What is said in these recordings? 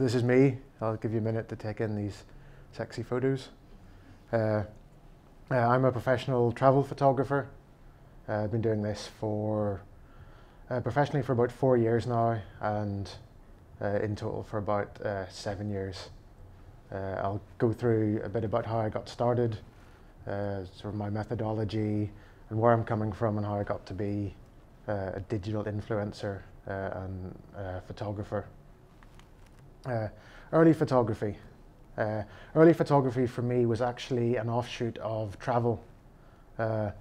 This is me. I'll give you a minute to take in these sexy photos. I'm a professional travel photographer. I've been doing this for professionally for about 4 years now, and in total for about 7 years. I'll go through a bit about how I got started, sort of my methodology and where I'm coming from and how I got to be a digital influencer and photographer. Early photography. Early photography for me was actually an offshoot of travel. I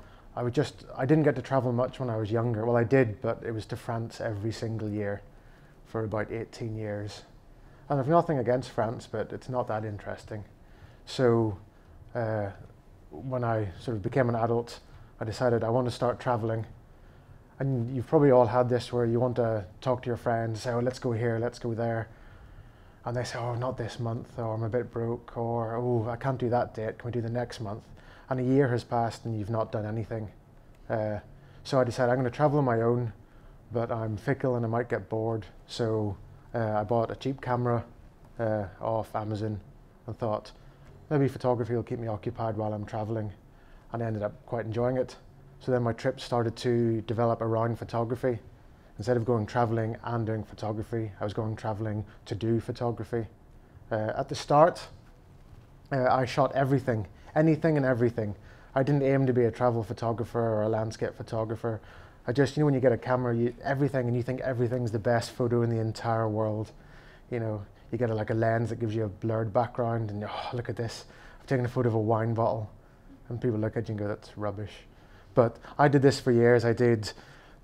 didn't get to travel much when I was younger. Well, I did, but it was to France every single year for about 18 years. And I've nothing against France, but it's not that interesting. So when I sort of became an adult, I decided I want to start traveling. And you've probably all had this where you want to talk to your friends, say, oh, let's go here, let's go there. And they say, oh, not this month, or I'm a bit broke, or oh, I can't do that date, can we do the next month? And a year has passed and you've not done anything. So I decided I'm going to travel on my own, but I'm fickle and I might get bored. So I bought a cheap camera off Amazon and thought, maybe photography will keep me occupied while I'm traveling. And I ended up quite enjoying it. So then my trips started to develop around photography. Instead of going traveling and doing photography, I was going traveling to do photography. At the start, I shot everything, anything and everything. I didn't aim to be a travel photographer or a landscape photographer. I just, when you get a camera, everything, and you think everything's the best photo in the entire world. You get like a lens that gives you a blurred background, and oh, look at this. I've taken a photo of a wine bottle, and people look at you and go, that's rubbish. But I did this for years. I did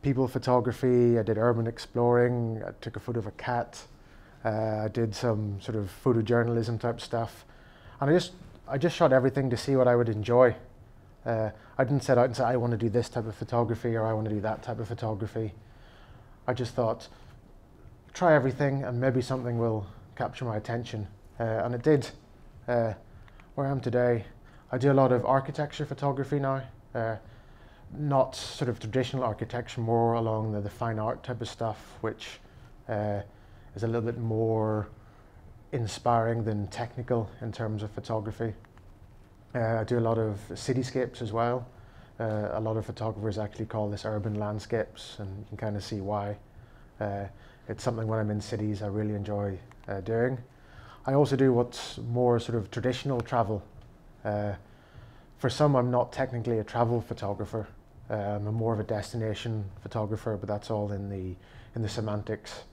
people photography, I did urban exploring, I took a photo of a cat, I did some sort of photojournalism type stuff, and I just shot everything to see what I would enjoy. I didn't set out and say I want to do this type of photography or I want to do that type of photography. I just thought, try everything and maybe something will capture my attention, and it did. Where I am today, I do a lot of architecture photography now. Not sort of traditional architecture, more along the fine art type of stuff, which is a little bit more inspiring than technical in terms of photography. I do a lot of cityscapes as well. A lot of photographers actually call this urban landscapes, and you can kind of see why. It's something when I'm in cities I really enjoy doing. I also do what's more sort of traditional travel. For some, I'm not technically a travel photographer. I'm more of a destination photographer, but that's all in the semantics.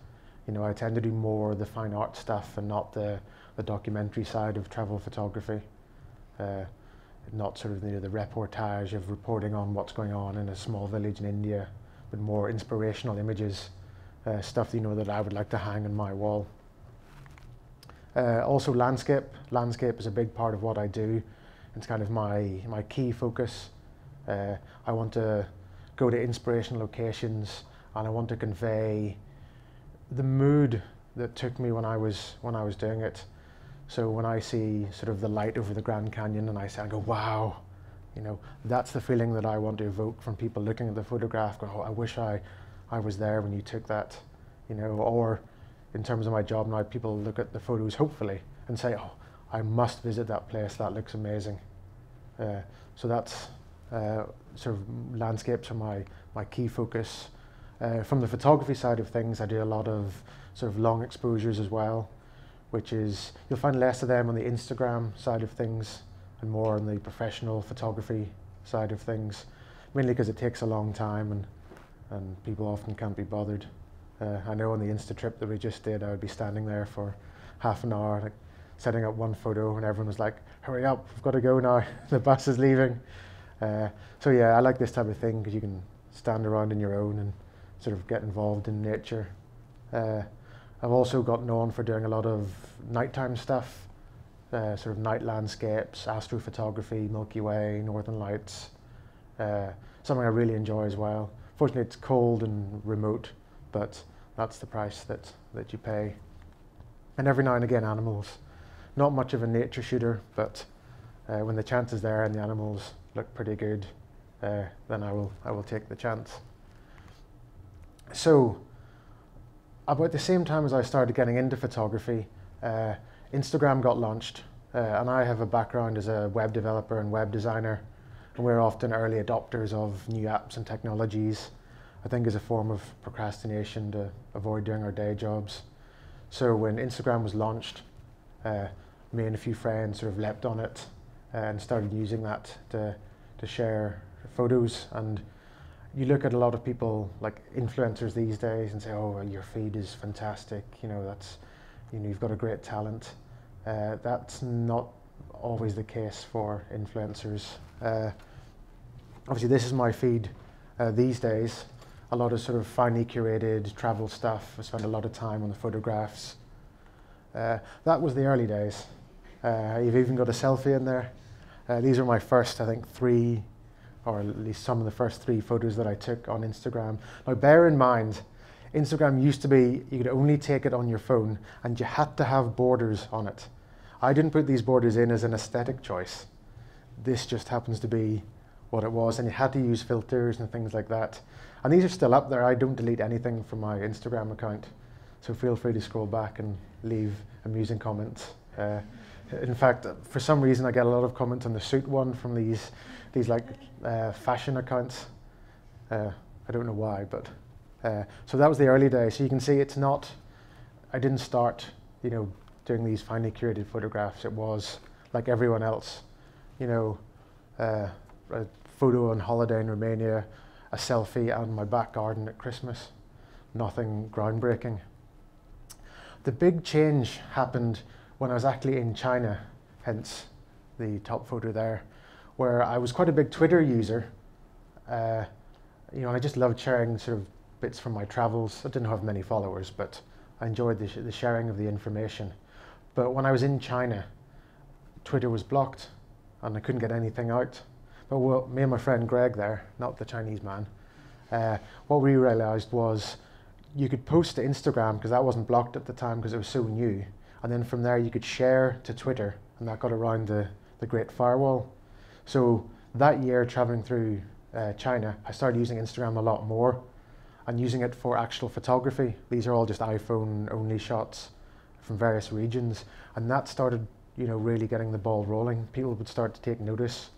I tend to do more the fine art stuff and not the documentary side of travel photography. Not sort of the reportage of reporting on what's going on in a small village in India, but more inspirational images, stuff that I would like to hang on my wall. Also landscape. Landscape is a big part of what I do. It's kind of my key focus. I want to go to inspirational locations, and I want to convey the mood that took me when I was doing it. So when I see sort of the light over the Grand Canyon, and I go, wow, that's the feeling that I want to evoke from people looking at the photograph. Going, oh, I wish I was there when you took that, Or in terms of my job now, people look at the photos hopefully and say, oh, I must visit that place, that looks amazing. So that's sort of landscapes are my key focus. From the photography side of things, I do a lot of sort of long exposures as well, which is, you'll find less of them on the Instagram side of things and more on the professional photography side of things, mainly because it takes a long time and people often can't be bothered. I know on the Insta trip that we just did, I would be standing there for half an hour, like, setting up one photo, and everyone was like, hurry up, we've got to go now, the bus is leaving. So yeah, I like this type of thing because you can stand around on your own and sort of get involved in nature. I've also got known for doing a lot of nighttime stuff, sort of night landscapes, astrophotography, Milky Way, Northern Lights, something I really enjoy as well. Fortunately, it's cold and remote, but that's the price that you pay. And every now and again, animals. Not much of a nature shooter, but when the chance is there and the animals look pretty good, then I will take the chance. So about the same time as I started getting into photography, Instagram got launched, and I have a background as a web developer and web designer, and we're often early adopters of new apps and technologies, I think as a form of procrastination to avoid doing our day jobs. So when Instagram was launched, me and a few friends sort of leapt on it and started using that to share photos. And you look at a lot of people like influencers these days and say, oh, well, your feed is fantastic, you've got a great talent. That's not always the case for influencers. Obviously this is my feed these days. A lot of sort of finely curated travel stuff. I spend a lot of time on the photographs. That was the early days. You've even got a selfie in there. These are my first, I think, 3, or at least some of the first 3 photos that I took on Instagram. Now bear in mind, Instagram used to be, you could only take it on your phone and you had to have borders on it. I didn't put these borders in as an aesthetic choice. This just happens to be what it was, and you had to use filters and things like that. And these are still up there. I don't delete anything from my Instagram account, so feel free to scroll back and leave amusing comments. In fact, for some reason, I get a lot of comments on the suit one from these like fashion accounts. I don't know why, but so that was the early days. So you can see it's not. I didn't start, doing these finely curated photographs. It was like everyone else, a photo on holiday in Romania, a selfie out in my back garden at Christmas. Nothing groundbreaking. The big change happened when I was actually in China, hence the top photo there, where I was quite a big Twitter user. And I just loved sharing sort of bits from my travels. I didn't have many followers, but I enjoyed the sharing of the information. But when I was in China, Twitter was blocked and I couldn't get anything out. But me and my friend Greg there, not the Chinese man, what we realized was you could post to Instagram, because that wasn't blocked at the time because it was so new. And then from there you could share to Twitter, and that got around the Great Firewall. So that year traveling through China, I started using Instagram a lot more and using it for actual photography. These are all just iPhone only shots from various regions. And that started, really getting the ball rolling. People would start to take notice.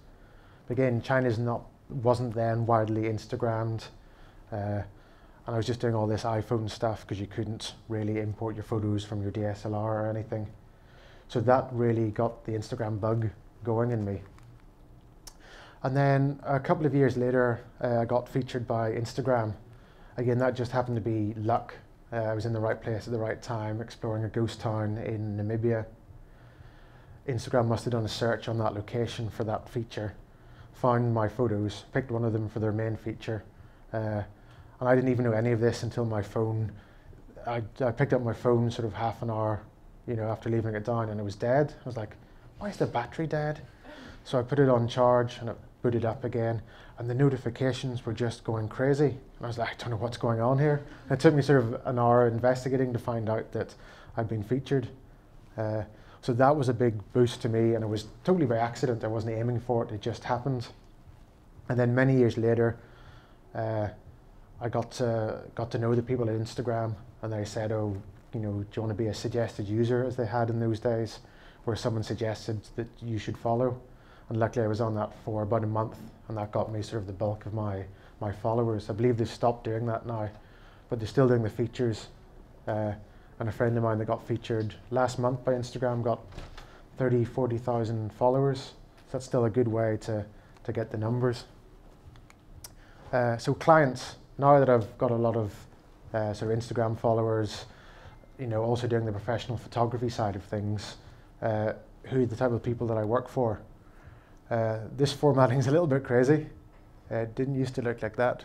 Again, China wasn't then widely Instagrammed, and I was just doing all this iPhone stuff because you couldn't really import your photos from your DSLR or anything. So that really got the Instagram bug going in me. And then a couple of years later, I got featured by Instagram. Again, that just happened to be luck. I was in the right place at the right time, exploring a ghost town in Namibia. Instagram must have done a search on that location for that feature, found my photos, picked one of them for their main feature, and I didn't even know any of this until my phone. I picked up my phone sort of half an hour, after leaving it down, and it was dead. I was like, why is the battery dead? So I put it on charge and it booted up again, and the notifications were just going crazy. And I was like, I don't know what's going on here. And it took me sort of an hour investigating to find out that I'd been featured. So that was a big boost to me, and it was totally by accident. I wasn't aiming for it, it just happened. And then many years later, I got to know the people at Instagram, and they said, oh, do you want to be a suggested user, as they had in those days, where someone suggested that you should follow. And luckily I was on that for about a month, and that got me sort of the bulk of my followers. I believe they've stopped doing that now, but they're still doing the features. And a friend of mine that got featured last month by Instagram got 40,000 followers. So that's still a good way to get the numbers. So clients, now that I've got a lot of sort of Instagram followers, also doing the professional photography side of things, who are the type of people that I work for. This formatting is a little bit crazy. It didn't used to look like that,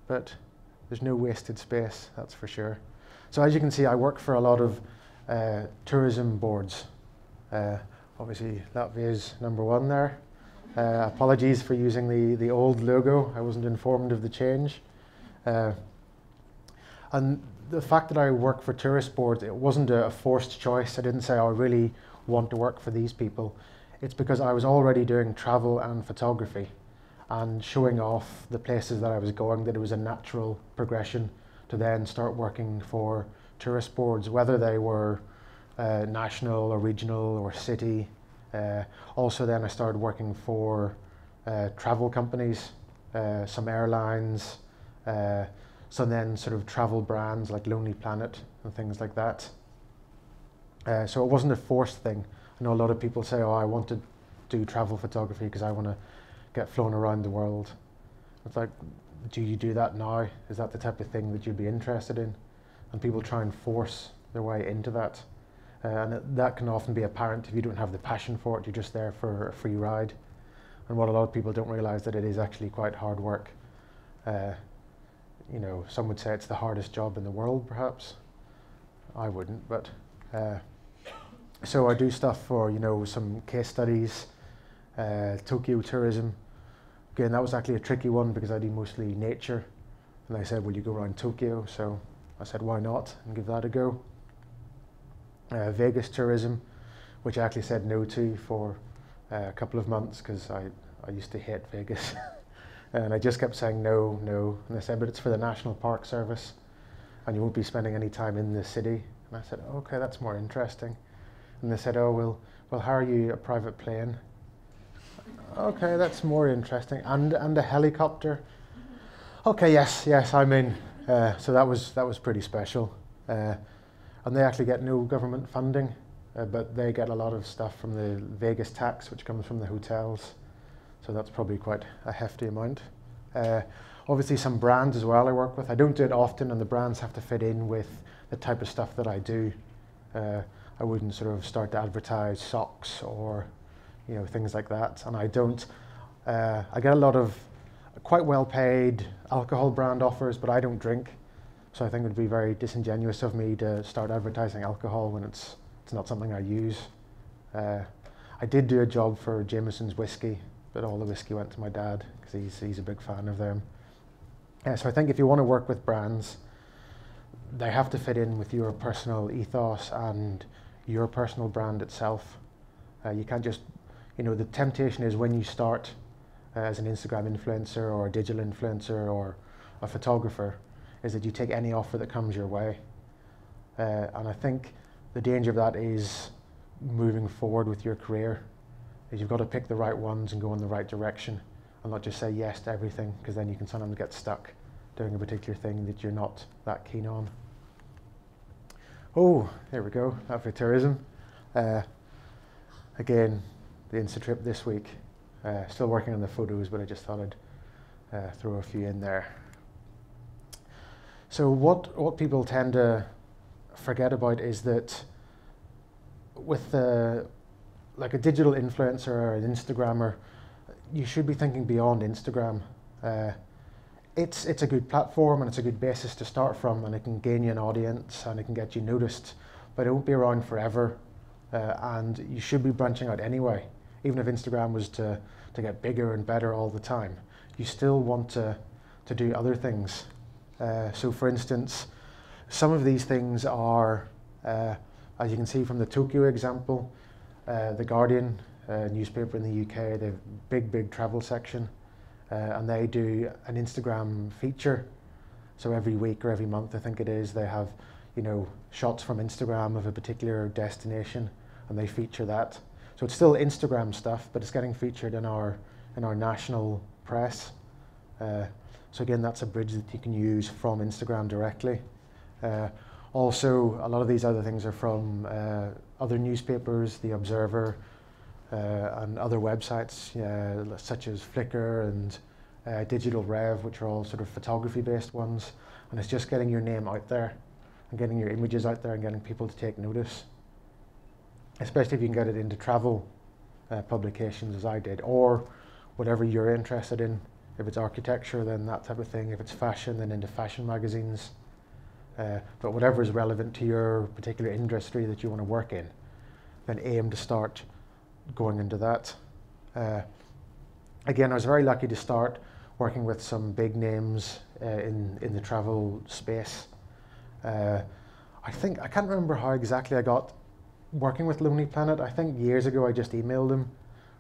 but there's no wasted space, that's for sure. So as you can see, I work for a lot of tourism boards. Obviously, Latvia's #1 there. Apologies for using the old logo. I wasn't informed of the change. And the fact that I work for tourist boards, it wasn't a forced choice. I didn't say, oh, I really want to work for these people. It's because I was already doing travel and photography and showing off the places that I was going, that it was a natural progression to then start working for tourist boards, whether they were national or regional or city. Also then I started working for travel companies, some airlines, some then sort of travel brands like Lonely Planet and things like that. So it wasn't a forced thing. I know a lot of people say, oh, I want to do travel photography because I want to get flown around the world. It's like, do you do that now? Is that the type of thing that you'd be interested in? And people try and force their way into that. And that can often be apparent if you don't have the passion for it, you're just there for a free ride. And what a lot of people don't realize that it is actually quite hard work. You know, some would say it's the hardest job in the world, perhaps. I wouldn't, but so I do stuff for, you know, some case studies, Tokyo tourism. Again, that was actually a tricky one because I do mostly nature. And they said, will you go around Tokyo? So I said, why not? And give that a go. Vegas tourism, which I actually said no to for a couple of months because I used to hate Vegas. And I just kept saying no, no. And they said, but it's for the National Park Service and you won't be spending any time in the city. And I said, okay, that's more interesting. And they said, oh, we'll hire you a private plane. Okay, that's more interesting. And a helicopter. Okay, yes, I'm in. So that was pretty special. And they actually get no government funding, but they get a lot of stuff from the Vegas tax, which comes from the hotels. So that's probably quite a hefty amount. Obviously some brands as well I work with. I don't do it often and the brands have to fit in with the type of stuff that I do. I wouldn't sort of start to advertise socks or, you know, things like that. And I don't, I get a lot of quite well paid alcohol brand offers, but I don't drink. So I think it would be very disingenuous of me to start advertising alcohol when it's not something I use. I did do a job for Jameson's whiskey, but all the whiskey went to my dad because he's a big fan of them. So I think if you want to work with brands, they have to fit in with your personal ethos and your personal brand itself. You can't just, you know, the temptation is when you start as an Instagram influencer or a digital influencer or a photographer, is that you take any offer that comes your way. And I think the danger of that is moving forward with your career, is you've got to pick the right ones and go in the right direction and not just say yes to everything, because then you can sometimes get stuck doing a particular thing that you're not that keen on. Oh, there we go, that for tourism. Again, the Insta trip this week. Still working on the photos, but I just thought I'd throw a few in there. So what people tend to forget about is that with like a digital influencer or an Instagrammer, you should be thinking beyond Instagram. It's a good platform and it's a good basis to start from, and it can gain you an audience and it can get you noticed, but it won't be around forever. And you should be branching out anyway. Even if Instagram was to get bigger and better all the time, you still want to do other things. So for instance, some of these things are, as you can see from the Tokyo example, The Guardian newspaper in the UK, they have a big travel section, and they do an Instagram feature. So every week or every month, I think it is, they have, you know, shots from Instagram of a particular destination, and they feature that. So it's still Instagram stuff, but it's getting featured in our national press. So again, that's a bridge that you can use from Instagram directly. Also, a lot of these other things are from other newspapers, The Observer, and other websites, such as Flickr and Digital Rev, which are all sort of photography-based ones. And it's just getting your name out there and getting your images out there and getting people to take notice. Especially if you can get it into travel publications, as I did, or whatever you're interested in. If it's architecture, then that type of thing. If it's fashion, then into fashion magazines. But whatever is relevant to your particular industry that you want to work in, then aim to start going into that. Again, I was very lucky to start working with some big names in the travel space. I can't remember how exactly I got working with Lonely Planet. I think years ago I just emailed them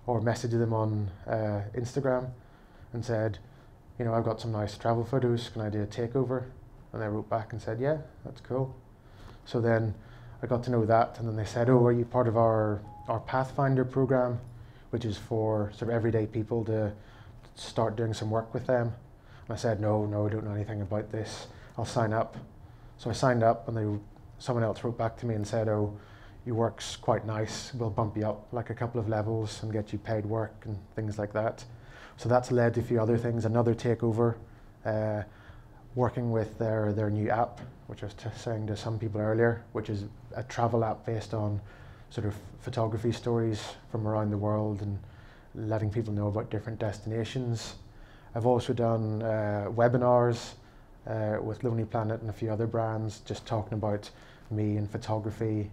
or messaged them on Instagram and said, you know, I've got some nice travel photos, can I do a takeover? And they wrote back and said, yeah, that's cool. So then I got to know that, and then they said, oh, are you part of our Pathfinder program, which is for sort of everyday people to start doing some work with them? And I said, no, I don't know anything about this. I'll sign up. So I signed up, and someone else wrote back to me and said, oh, your work's quite nice. We'll bump you up like a couple of levels and get you paid work and things like that. So that's led to a few other things. Another takeover, working with their new app, which I was saying to some people earlier, which is a travel app based on sort of photography stories from around the world and letting people know about different destinations. I've also done webinars with Lonely Planet and a few other brands, just talking about me and photography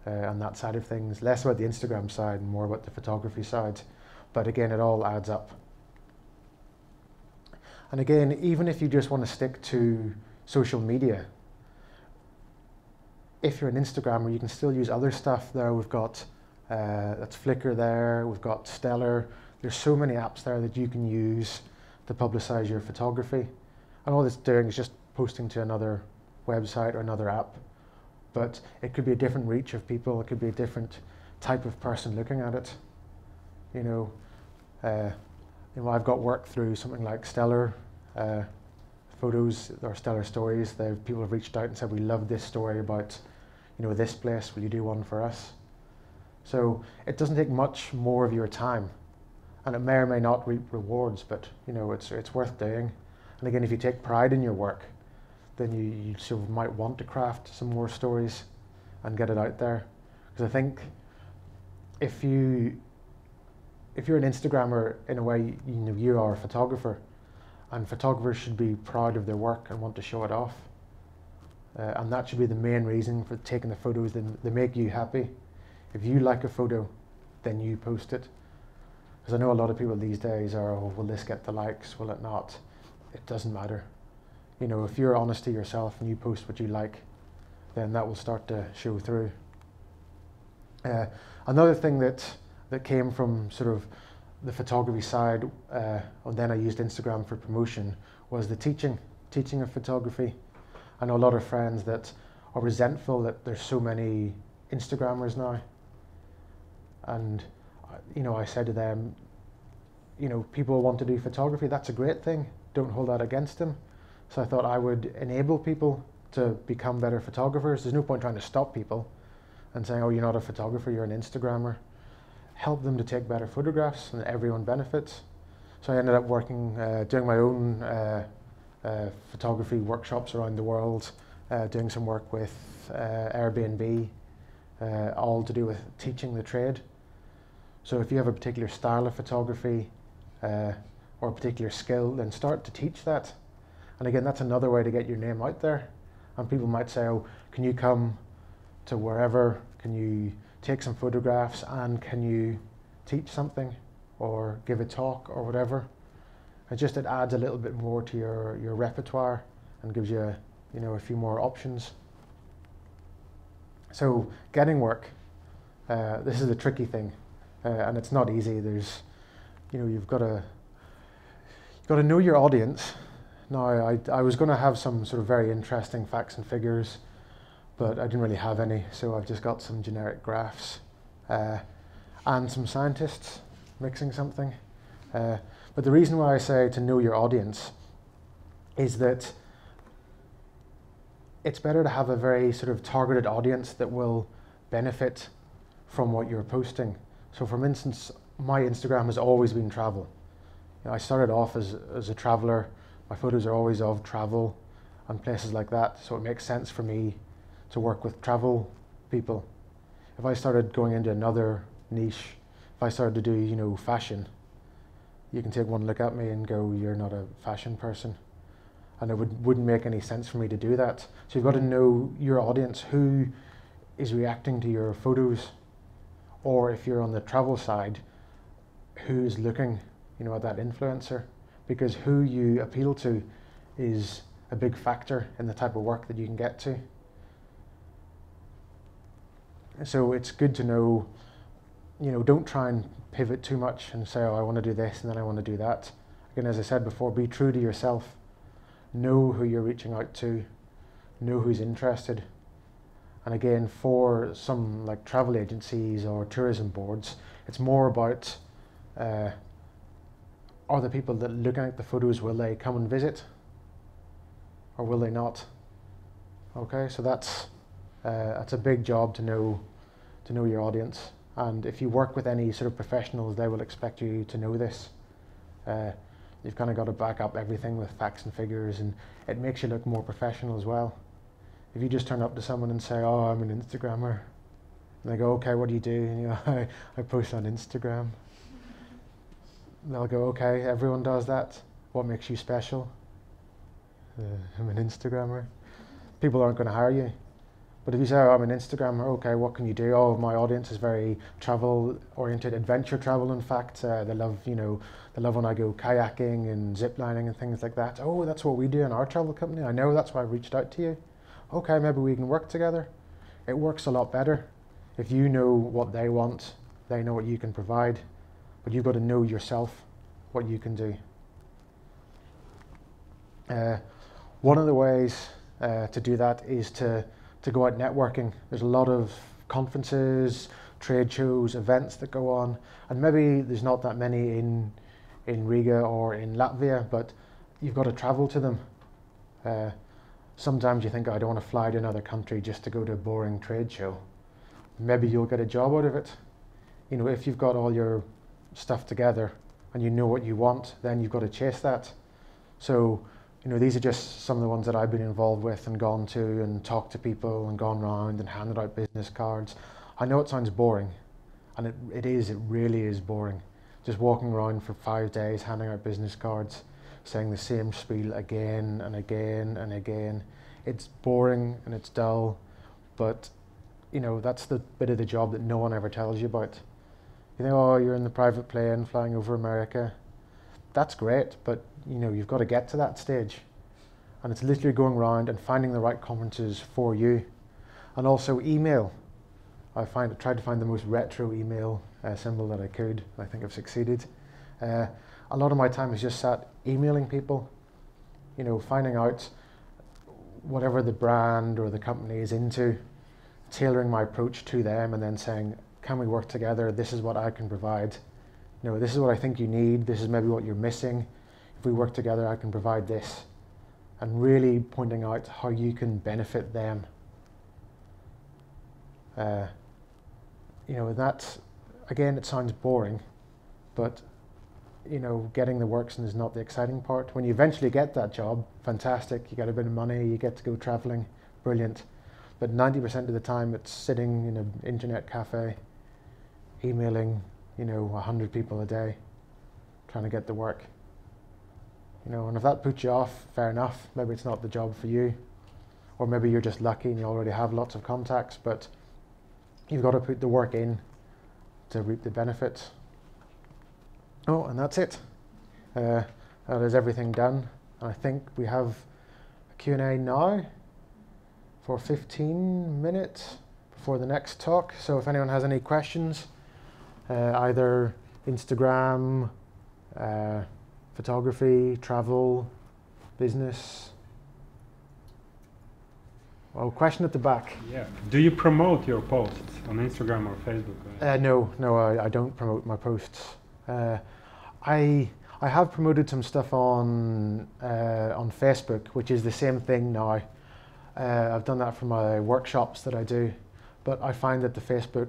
and that side of things. Less about the Instagram side and more about the photography side. But again, it all adds up. And again, even if you just want to stick to social media, if you're an Instagrammer, you can still use other stuff there. We've got that's Flickr there, we've got Stellar. There's so many apps there that you can use to publicize your photography. And all it's doing is just posting to another website or another app. But it could be a different reach of people, it could be a different type of person looking at it. You know, I've got work through something like Stellar photos or Stellar stories. People have reached out and said, we love this story about, you know, this place, will you do one for us? So it doesn't take much more of your time, and it may or may not reap rewards, but you know, it's worth doing. And again, if you take pride in your work, then you sort of might want to craft some more stories and get it out there. Because I think if you're an Instagrammer, in a way, you know, you are a photographer, and photographers should be proud of their work and want to show it off. And that should be the main reason for taking the photos. They make you happy. If you like a photo, then you post it. Because I know a lot of people these days are, oh, will this get the likes, will it not? It doesn't matter. You know, if you're honest to yourself and you post what you like, then that will start to show through. Another thing that came from sort of the photography side, and then I used Instagram for promotion, was the teaching of photography. I know a lot of friends that are resentful that there's so many Instagrammers now. And, you know, I said to them, you know, people want to do photography, that's a great thing. Don't hold that against them. So I thought I would enable people to become better photographers. There's no point trying to stop people and saying, oh, you're not a photographer, you're an Instagrammer. Help them to take better photographs, and everyone benefits. So I ended up working, doing my own photography workshops around the world, doing some work with Airbnb, all to do with teaching the trade. So if you have a particular style of photography or a particular skill, then start to teach that. And again, that's another way to get your name out there. And people might say, oh, can you come to wherever? Can you take some photographs, and can you teach something or give a talk or whatever? It adds a little bit more to your repertoire and gives you, you know, a few more options. So getting work, this is a tricky thing, and it's not easy. There's, you know, you've got to know your audience. Now, I was going to have some sort of very interesting facts and figures, but I didn't really have any, so I've just got some generic graphs and some scientists mixing something. But the reason why I say to know your audience is that it's better to have a very sort of targeted audience that will benefit from what you're posting. So for instance, my Instagram has always been travel. You know, I started off as a traveler. My photos are always of travel and places like that, so it makes sense for me to work with travel people. If I started going into another niche, if I started to do, you know, fashion, you can take one look at me and go, you're not a fashion person. And it wouldn't make any sense for me to do that. So you've got to know your audience, who is reacting to your photos, or if you're on the travel side, who's looking, you know, at that influencer, because who you appeal to is a big factor in the type of work that you can get to. So it's good to know, you know, don't try and pivot too much and say, oh, I want to do this and then I want to do that. Again, as I said before, be true to yourself. Know who you're reaching out to, know who's interested, And again, for some like travel agencies or tourism boards, it's more about are the people that looking at the photos, will they come and visit or will they not? Okay, so that's a big job to know your audience. And if you work with any sort of professionals, they will expect you to know this. You've kind of got to back up everything with facts and figures, and it makes you look more professional as well. If you just turn up to someone and say, "Oh, I'm an Instagrammer," and they go, "Okay, what do you do?" And you go, I post on Instagram. They'll go, "Okay, everyone does that. What makes you special?" I'm an Instagrammer. People aren't going to hire you. But if you say, "Oh, I'm an Instagrammer," okay, what can you do? "Oh, my audience is very travel-oriented, adventure travel, in fact. They love, they love when I go kayaking and ziplining and things like that." "Oh, that's what we do in our travel company. I know, that's why I reached out to you." "Okay, maybe we can work together." It works a lot better. If you know what they want, they know what you can provide, but you've got to know yourself what you can do. One of the ways to do that is to go out networking. There's a lot of conferences, trade shows, events that go on, and maybe there's not that many in Riga or in Latvia, but you've got to travel to them. Sometimes you think, "I don't want to fly to another country just to go to a boring trade show." Maybe you'll get a job out of it. If you've got all your stuff together and you know what you want, then you've got to chase that. So these are just some of the ones that I've been involved with and gone to and talked to people and gone around and handed out business cards. I know it sounds boring, and it really is boring. Just walking around for 5 days handing out business cards, saying the same spiel again and again and again. It's boring and it's dull, but that's the bit of the job that no one ever tells you about. You think, "Oh, you're in the private plane flying over America." That's great, but you've got to get to that stage. And it's literally going around and finding the right conferences for you. And also email. I tried to find the most retro email symbol that I could. I think I've succeeded. A lot of my time is just sat emailing people, finding out whatever the brand or the company is into, tailoring my approach to them, and then saying, "Can we work together? This is what I can provide. This is what I think you need. This is maybe what you're missing. If we work together, I can provide this." And really pointing out how you can benefit them. That, again, it sounds boring, but getting the works is not the exciting part. When you eventually get that job, fantastic. You get a bit of money, you get to go traveling, brilliant. But 90% of the time, it's sitting in an internet cafe, emailing 100 people a day, trying to get the work. And if that puts you off, fair enough. Maybe it's not the job for you, or maybe you're just lucky and you already have lots of contacts, but you've got to put the work in to reap the benefits. Oh, and that's it. That is everything done. I think we have a Q&A now for 15 minutes before the next talk. So if anyone has any questions, either Instagram, photography, travel, business. Oh, question at the back. Yeah. Do you promote your posts on Instagram or Facebook? No, I don't promote my posts. I have promoted some stuff on Facebook, which is the same thing now. I've done that for my workshops that I do, but I find that the Facebook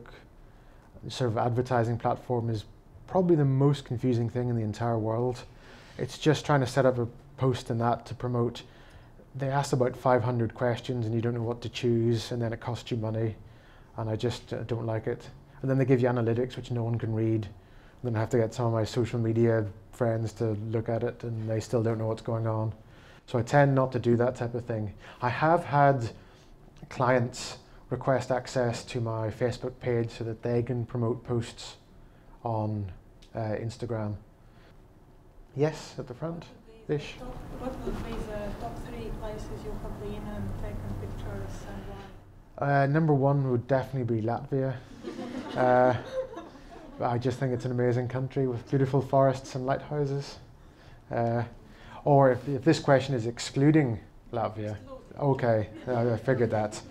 sort of advertising platform is probably the most confusing thing in the entire world. It's just trying to set up a post in that to promote. They ask about 500 questions and you don't know what to choose, and then it costs you money, and I just don't like it. And then they give you analytics which no one can read, and then I have to get some of my social media friends to look at it, and they still don't know what's going on. So I tend not to do that type of thing. I have had clients request access to my Facebook page so that they can promote posts on Instagram. Yes, at the front. Ish. What would be the top 3 places you have been and taken pictures, and why? Number 1 would definitely be Latvia. I just think it's an amazing country with beautiful forests and lighthouses. Or if this question is excluding Latvia, okay, I figured that.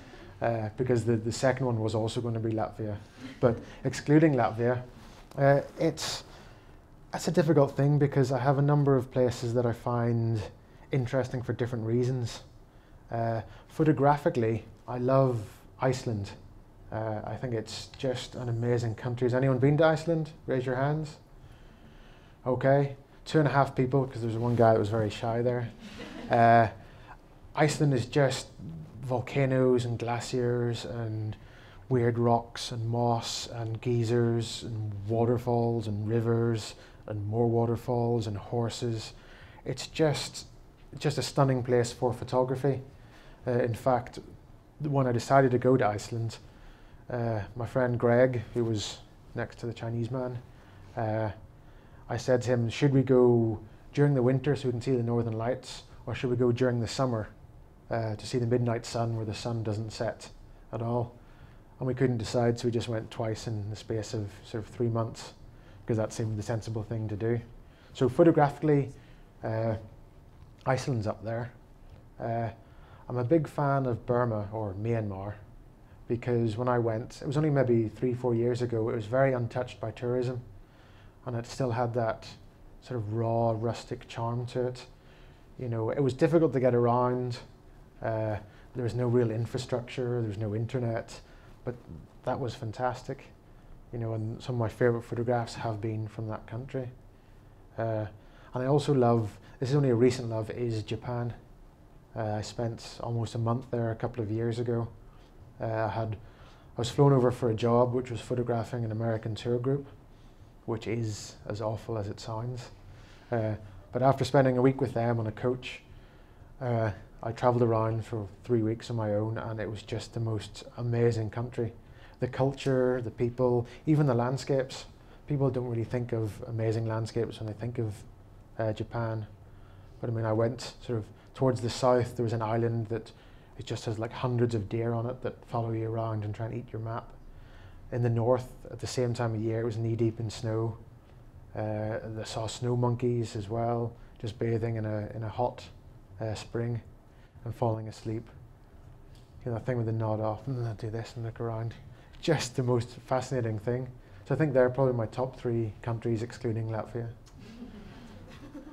because the second one was also going to be Latvia. But excluding Latvia, it's a difficult thing because I have a number of places that I find interesting for different reasons. Photographically, I love Iceland. I think it's just an amazing country. Has anyone been to Iceland? Raise your hands. Okay, 2.5 people, because there's one guy that was very shy there. Iceland is just volcanoes and glaciers and weird rocks and moss and geysers and waterfalls and rivers and more waterfalls and horses. It's just a stunning place for photography. In fact, when I decided to go to Iceland, my friend Greg, who was next to the Chinese man, I said to him, should we go during the winter so we can see the northern lights, or should we go during the summer to see the midnight sun where the sun doesn't set at all? And we couldn't decide, so we just went twice in the space of sort of 3 months, because that seemed the sensible thing to do. So photographically, Iceland's up there. I'm a big fan of Burma, or Myanmar, because when I went, it was only maybe 3-4 years ago, it was very untouched by tourism, and it still had that sort of raw, rustic charm to it. You know, it was difficult to get around. There was no real infrastructure, there was no internet, but that was fantastic. You know, and some of my favorite photographs have been from that country. And I also love, this is only a recent love, is Japan. I spent almost a month there a couple of years ago. I was flown over for a job which was photographing an American tour group, which is as awful as it sounds. But after spending a week with them on a coach, I travelled around for 3 weeks on my own, and it was just the most amazing country. The culture, the people, even the landscapes. People don't really think of amazing landscapes when they think of Japan. But I mean, I went sort of towards the south. There was an island that it just has like hundreds of deer on it that follow you around and try and eat your map. In the north, at the same time of year, it was knee deep in snow. I saw snow monkeys as well, just bathing in a hot spring and falling asleep. You know, that thing with the nod off, and I do this and look around. Just the most fascinating thing. So I think they're probably my top 3 countries, excluding Latvia.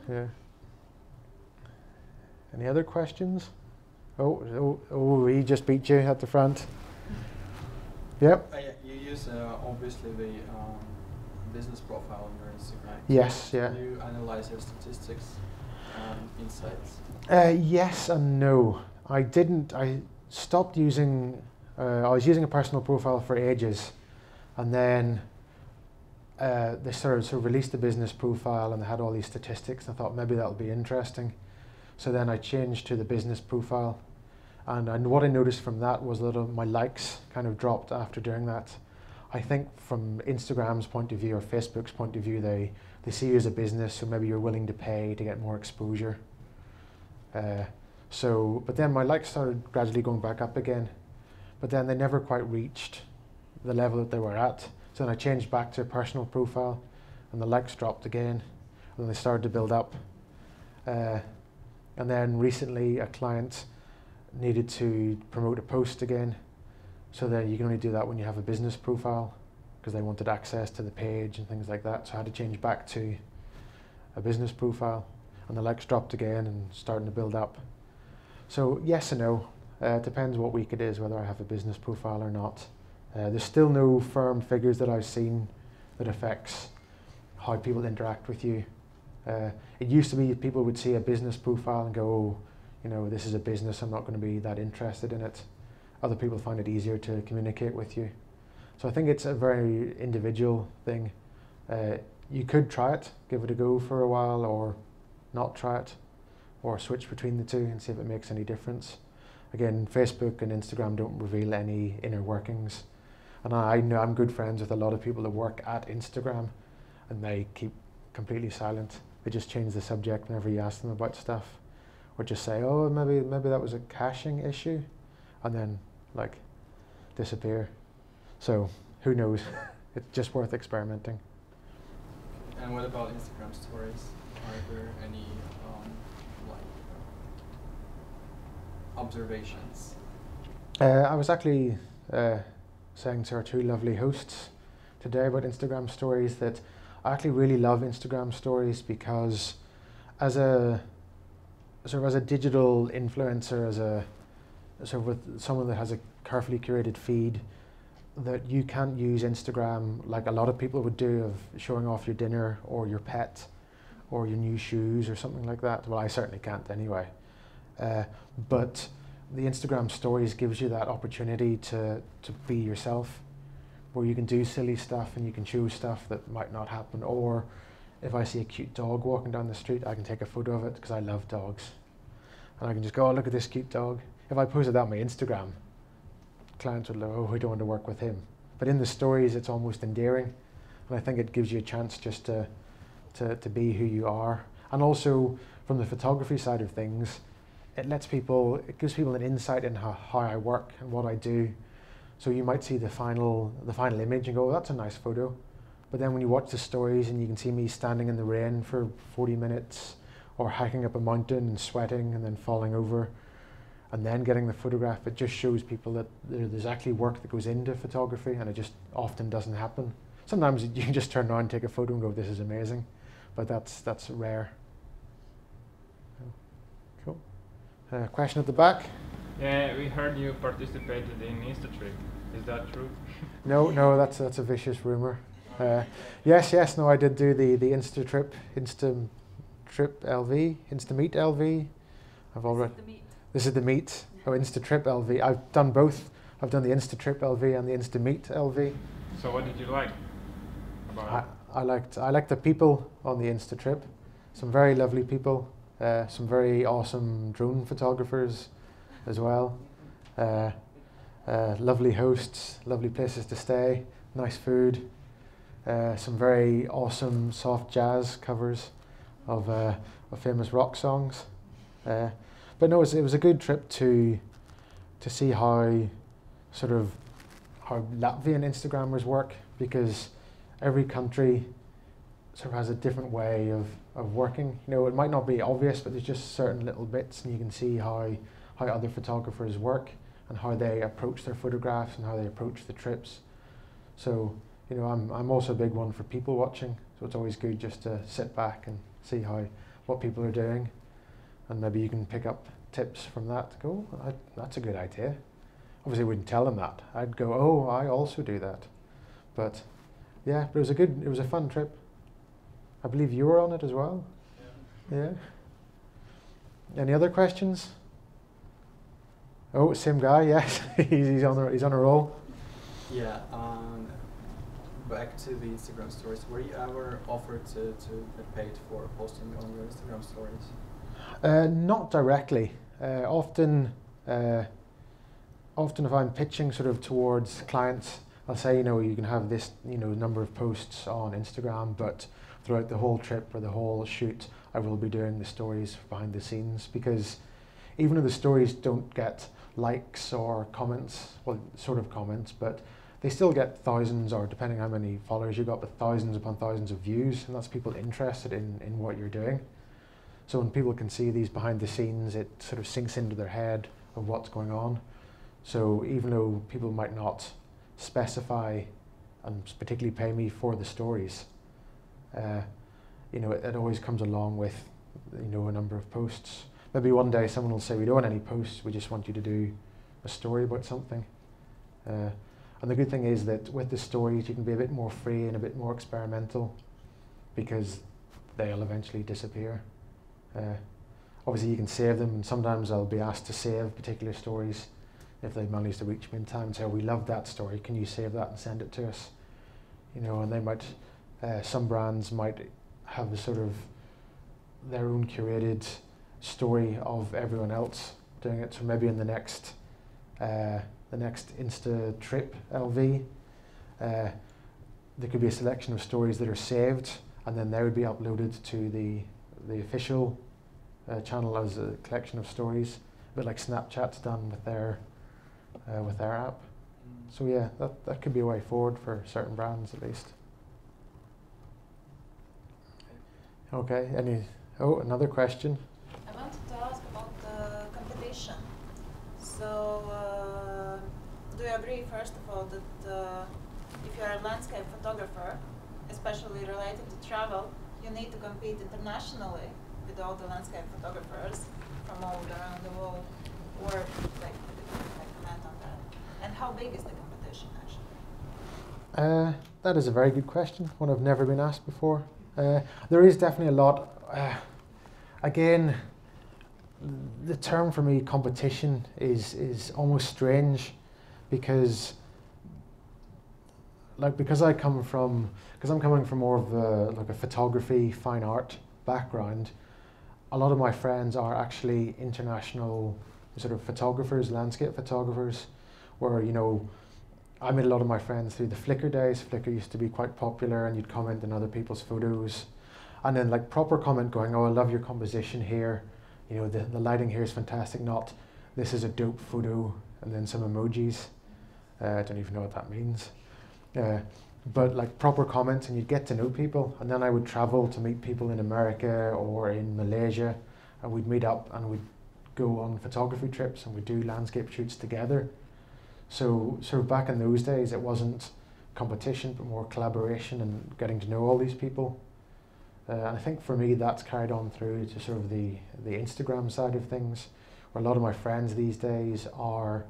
Yeah. Any other questions? Oh, he just beat you at the front. Yep. You use obviously the business profile on your Instagram. Yes, yeah. Can you analyze your statistics and insights? Yes and no. I didn't. I stopped using. I was using a personal profile for ages, and then they sort of released a business profile, and they had all these statistics. And I thought maybe that'll be interesting. So then I changed to the business profile, and what I noticed from that was a lot of my likes kind of dropped after doing that. I think from Instagram's point of view or Facebook's point of view, they see you as a business, so maybe you're willing to pay to get more exposure. But then my likes started gradually going back up again, but then they never quite reached the level that they were at. So then I changed back to a personal profile, and the likes dropped again, and then they started to build up. And then recently a client needed to promote a post again. So then you can only do that when you have a business profile, because they wanted access to the page and things like that. So I had to change back to a business profile, and the likes dropped again and starting to build up. So yes and no. It depends what week it is, whether I have a business profile or not. There's still no firm figures that I've seen that affects how people interact with you. It used to be people would see a business profile and go, oh, you know, this is a business, I'm not going to be that interested in it. Other people find it easier to communicate with you. So I think it's a very individual thing. You could try it, give it a go for a while, or not try it, or switch between the two and see if it makes any difference. Again, Facebook and Instagram don't reveal any inner workings. And I know I'm good friends with a lot of people that work at Instagram, and they keep completely silent. They just change the subject whenever you ask them about stuff, or just say, oh, maybe that was a caching issue, and then like disappear. So who knows? It's just worth experimenting. And what about Instagram stories? Are there any observations? I was actually saying to our two lovely hosts today about Instagram stories that I actually really love Instagram stories because as a digital influencer, as a sort of with someone that has a carefully curated feed, that you can't use Instagram like a lot of people would do of showing off your dinner or your pet or your new shoes or something like that. Well, I certainly can't anyway. But the Instagram stories gives you that opportunity to be yourself, where you can do silly stuff and you can show stuff that might not happen. Or if I see a cute dog walking down the street, I can take a photo of it because I love dogs. And I can just go, oh, look at this cute dog. If I posted that on my Instagram, clients would go, oh, we don't want to work with him. But in the stories, it's almost endearing. And I think it gives you a chance just to be who you are. And also, from the photography side of things, it gives people an insight in how I work and what I do. So you might see the final image and go, oh, that's a nice photo. But then when you watch the stories and you can see me standing in the rain for 40 minutes or hiking up a mountain and sweating and then falling over and then getting the photograph, it just shows people that there's actually work that goes into photography, and it just often doesn't happen. Sometimes you can just turn around and take a photo and go, this is amazing, but that's rare. Cool. Question at the back? Yeah, we heard you participated in Instatrip. Is that true? No, that's a vicious rumor. Yes, no, I did do the Instatrip LV, Instameet LV. This is the meet. Oh, Instatrip LV. I've done both. I've done the Instatrip LV and the Instameet LV. So what did you like about it? I liked the people on the Instatrip. Some very lovely people. Some very awesome drone photographers as well. Lovely hosts, lovely places to stay, nice food. Some very awesome soft jazz covers of famous rock songs. But no, it was a good trip to see how Latvian Instagrammers work, because every country sort of has a different way of working. You know, it might not be obvious, but there's just certain little bits, and you can see how other photographers work and how they approach their photographs and how they approach the trips. So, you know, I'm also a big one for people watching, so it's always good just to sit back and see what people are doing, and maybe you can pick up tips from that. Go, that's a good idea. Obviously, I wouldn't tell them that. I'd go, oh, I also do that. But yeah, but it was a fun trip. I believe you were on it as well. Yeah. Any other questions? Oh, same guy. Yes, he's on a roll. Yeah. Back to the Instagram stories. Were you ever offered to get paid for posting on your Instagram stories? Not directly. Often if I'm pitching sort of towards clients, I'll say, you know, you can have this, you know, number of posts on Instagram, but throughout the whole trip or the whole shoot, I will be doing the stories behind the scenes, because even though the stories don't get likes or comments, well, sort of comments, but they still get thousands, or depending how many followers you got, but thousands upon thousands of views, and that's people interested in what you're doing. So when people can see these behind the scenes, it sort of sinks into their head of what's going on. So even though people might not specify and particularly pay me for the stories, you know, it always comes along with, you know, a number of posts. Maybe one day someone will say, we don't want any posts, we just want you to do a story about something. And the good thing is that with the stories you can be a bit more free and a bit more experimental, because they'll eventually disappear. Obviously you can save them, and sometimes I'll be asked to save particular stories if they manage to reach me in time and say, oh, we love that story, can you save that and send it to us? You know, and they might, some brands might have a sort of their own curated story of everyone else doing it. So maybe in the next Insta Trip LV, there could be a selection of stories that are saved, and then they would be uploaded to the official channel as a collection of stories, a bit like Snapchat's done with their app. So yeah, that could be a way forward for certain brands at least. Okay, another question? I wanted to ask about the competition. So you agree, first of all, that if you're a landscape photographer, especially related to travel, you need to compete internationally with all the landscape photographers from all around the world, or like comment on that? And how big is the competition actually? That is a very good question, one I've never been asked before. There is definitely a lot. Again, the term for me, competition, is almost strange, because I'm coming from more of a photography, fine art background. A lot of my friends are actually international sort of photographers, landscape photographers, where, you know, I made a lot of my friends through the Flickr days. Flickr used to be quite popular, and you'd comment on other people's photos, and then like proper comment going, oh, I love your composition here, you know, the lighting here is fantastic, not this is a dope photo, and then some emojis. I don't even know what that means. But like proper comments, and you'd get to know people. And then I would travel to meet people in America or in Malaysia, and we'd meet up and we'd go on photography trips and we'd do landscape shoots together. So sort of back in those days, it wasn't competition, but more collaboration and getting to know all these people. And I think for me, that's carried on through to sort of the Instagram side of things, where a lot of my friends these days are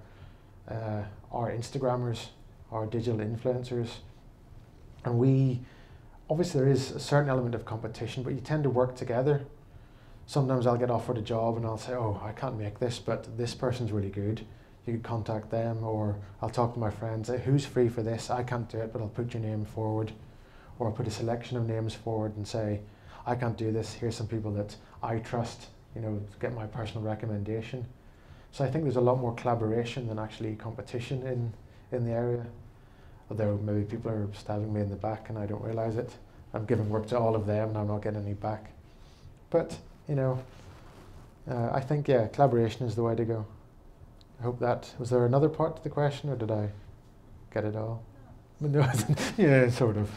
Instagrammers, are digital influencers. And obviously there is a certain element of competition, but you tend to work together. Sometimes I'll get offered a job and I'll say, oh, I can't make this, but this person's really good. You could contact them, or I'll talk to my friends, say, who's free for this? I can't do it, but I'll put your name forward. Or I'll put a selection of names forward and say, I can't do this, here's some people that I trust, you know, to get my personal recommendation. So I think there's a lot more collaboration than actually competition in the area. Although maybe people are stabbing me in the back and I don't realise it. I'm giving work to all of them and I'm not getting any back. But, you know, I think, yeah, collaboration is the way to go. I hope that, was there another part to the question, or did I get it all? No, yeah, sort of.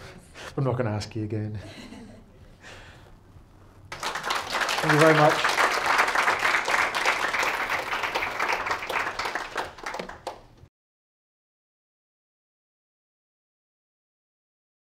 I'm not going to ask you again. Thank you very much.